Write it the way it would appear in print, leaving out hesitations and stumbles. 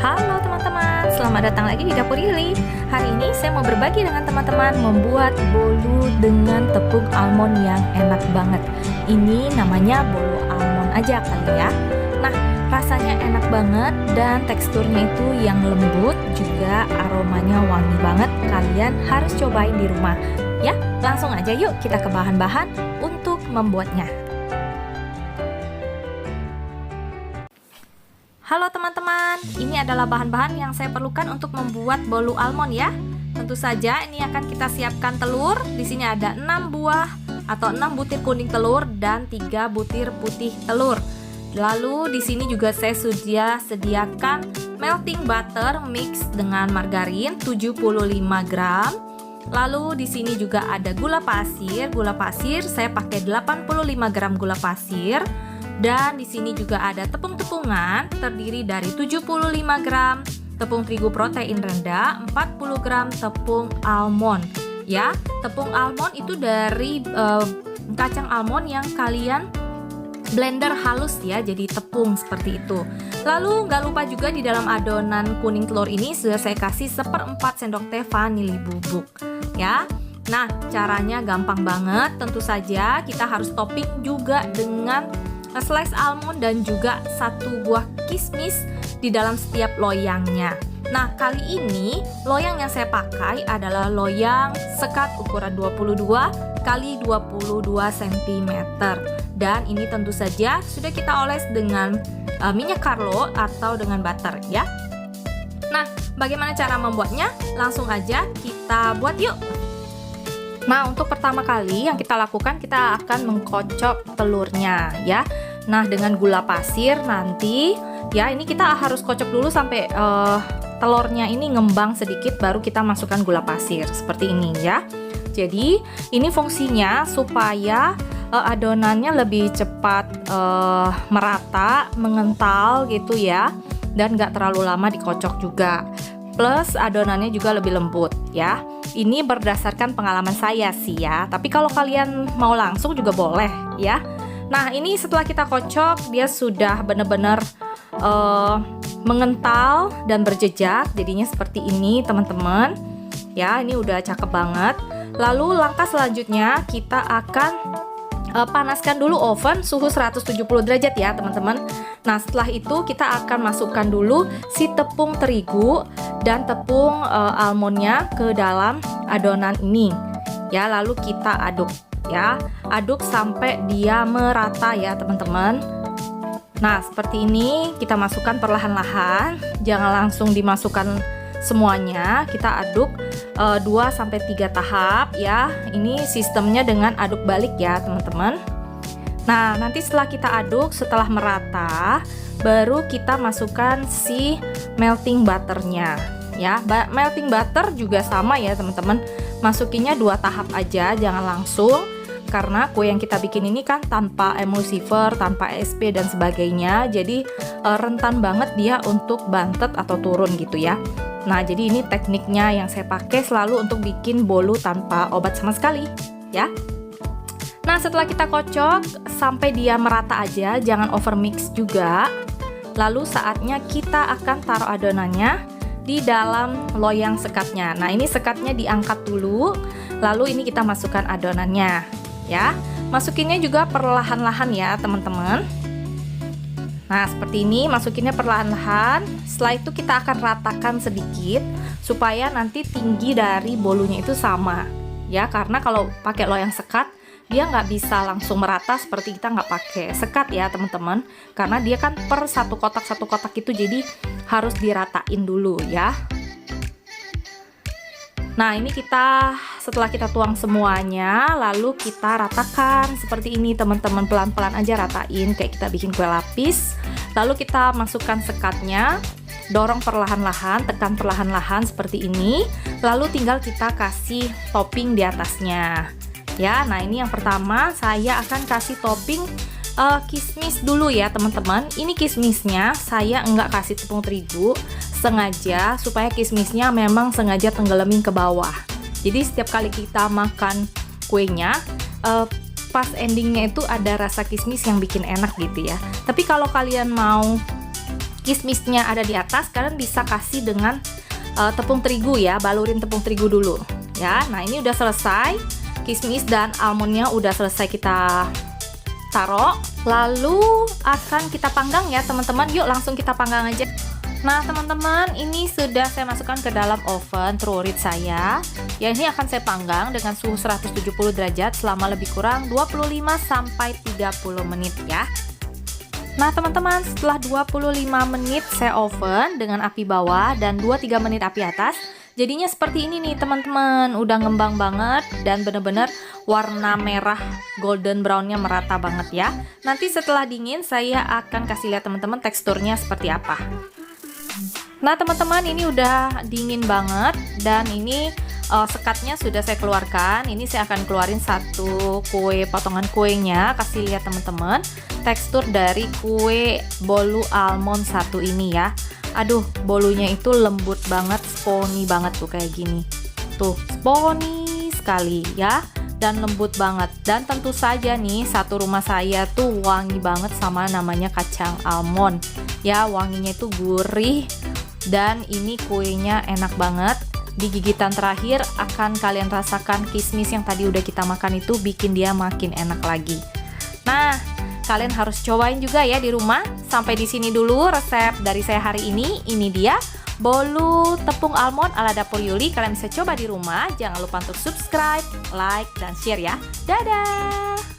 Halo teman-teman, selamat datang lagi di Dapur Ili. Hari ini saya mau berbagi dengan teman-teman membuat bolu dengan tepung almond yang enak banget. Ini namanya bolu almond aja kali ya. Nah, rasanya enak banget dan teksturnya itu yang lembut, juga aromanya wangi banget. Kalian harus cobain di rumah. Ya, langsung aja yuk kita ke bahan-bahan untuk membuatnya. Halo teman-teman, ini adalah bahan-bahan yang saya perlukan untuk membuat bolu almond ya. Tentu saja ini akan kita siapkan telur. Di sini ada 6 buah atau 6 butir kuning telur dan 3 butir putih telur. Lalu di sini juga saya sudah sediakan melting butter mix dengan margarin 75 gram. Lalu di sini juga ada gula pasir. Gula pasir saya pakai 85 gram gula pasir. Dan di sini juga ada tepung-tepungan terdiri dari 75 gram tepung terigu protein rendah, 40 gram tepung almond. Ya, tepung almond itu dari kacang almond yang kalian blender halus ya, jadi tepung seperti itu. Lalu nggak lupa juga di dalam adonan kuning telur ini sudah saya kasih 1/4 sendok teh vanili bubuk ya. Nah, caranya gampang banget. Tentu saja kita harus topping juga dengan slice almond dan juga 1 buah kismis di dalam setiap loyangnya. Nah, kali ini loyang yang saya pakai adalah loyang sekat ukuran 22 x 22 cm. Dan ini tentu saja sudah kita oles dengan minyak Carlo atau dengan butter ya. Nah, bagaimana cara membuatnya? Langsung aja kita buat yuk. Nah, untuk pertama kali yang kita lakukan, kita akan mengkocok telurnya ya. Nah, dengan gula pasir nanti ya, ini kita harus kocok dulu sampai telurnya ini ngembang sedikit, baru kita masukkan gula pasir seperti ini ya. Jadi ini fungsinya supaya adonannya lebih cepat merata, mengental gitu ya, dan gak terlalu lama dikocok juga. Plus adonannya juga lebih lembut ya. Ini berdasarkan pengalaman saya sih ya, tapi kalau kalian mau langsung juga boleh ya. Nah, ini setelah kita kocok, dia sudah benar-benar mengental dan berjejak, jadinya seperti ini teman-teman ya. Ini udah cakep banget. Lalu langkah selanjutnya kita akan panaskan dulu oven suhu 170 derajat ya teman-teman. Nah, setelah itu kita akan masukkan dulu si tepung terigu dan tepung almondnya ke dalam adonan ini ya. Lalu kita aduk ya, aduk sampai dia merata ya teman-teman. Nah, seperti ini kita masukkan perlahan-lahan, jangan langsung dimasukkan semuanya. Kita aduk 2-3 tahap ya. Ini sistemnya dengan aduk balik ya teman-teman. Nah, nanti setelah kita aduk, setelah merata, baru kita masukkan si melting butternya ya. Melting butter juga sama ya teman-teman, masukinnya 2 tahap aja, jangan langsung, karena kue yang kita bikin ini kan tanpa emulsifer, tanpa SP dan sebagainya, jadi rentan banget dia untuk bantet atau turun gitu ya. Nah, jadi ini tekniknya yang saya pakai selalu untuk bikin bolu tanpa obat sama sekali ya. Nah, setelah kita kocok sampai dia merata aja, jangan over mix juga. Lalu saatnya kita akan taruh adonannya di dalam loyang sekatnya. Nah, ini sekatnya diangkat dulu, lalu ini kita masukkan adonannya ya. Masukinnya juga perlahan-lahan ya teman-teman. Nah, seperti ini, masukinnya perlahan-lahan. Setelah itu kita akan ratakan sedikit supaya nanti tinggi dari bolunya itu sama ya, karena kalau pakai loyang sekat dia nggak bisa langsung merata seperti kita nggak pakai sekat ya teman-teman, karena dia kan per satu kotak itu, jadi harus diratain dulu ya. Nah, ini kita setelah kita tuang semuanya, lalu kita ratakan seperti ini teman-teman, pelan-pelan aja ratain kayak kita bikin kue lapis. Lalu kita masukkan sekatnya, dorong perlahan-lahan, tekan perlahan-lahan seperti ini. Lalu tinggal kita kasih topping di atasnya ya. Nah, ini yang pertama saya akan kasih topping kismis dulu ya teman-teman. Ini kismisnya saya enggak kasih tepung terigu, sengaja supaya kismisnya memang sengaja tenggelamin ke bawah. Jadi setiap kali kita makan kuenya, pas endingnya itu ada rasa kismis yang bikin enak gitu ya. Tapi kalau kalian mau kismisnya ada di atas, kalian bisa kasih dengan tepung terigu ya, balurin tepung terigu dulu ya. Nah, ini udah selesai, kismis dan almondnya udah selesai kita taruh, lalu akan kita panggang ya teman-teman. Yuk langsung kita panggang aja. Nah teman-teman, ini sudah saya masukkan ke dalam oven TrueReach saya. Ya, ini akan saya panggang dengan suhu 170 derajat selama lebih kurang 25 sampai 30 menit ya. Nah teman-teman, setelah 25 menit saya oven dengan api bawah dan 2-3 menit api atas, jadinya seperti ini nih teman-teman. Udah ngembang banget dan bener-bener warna merah golden brownnya merata banget ya. Nanti setelah dingin saya akan kasih lihat teman-teman teksturnya seperti apa. Nah teman-teman, ini udah dingin banget dan ini sekatnya sudah saya keluarkan. Ini saya akan keluarin satu kue, potongan kuenya. Kasih lihat teman-teman tekstur dari kue bolu almond satu ini ya. Aduh, bolunya itu lembut banget, spony banget tuh kayak gini. Tuh, spony sekali ya, dan lembut banget. Dan tentu saja nih, satu rumah saya tuh wangi banget sama namanya kacang almond. Ya, wanginya itu gurih dan ini kuenya enak banget. Di gigitan terakhir akan kalian rasakan kismis yang tadi udah kita makan itu bikin dia makin enak lagi. Nah, kalian harus cobain juga ya di rumah. Sampai di sini dulu resep dari saya hari ini. Ini dia bolu tepung almond ala dapur Yuli. Kalian bisa coba di rumah. Jangan lupa untuk subscribe, like, dan share ya. Dadah!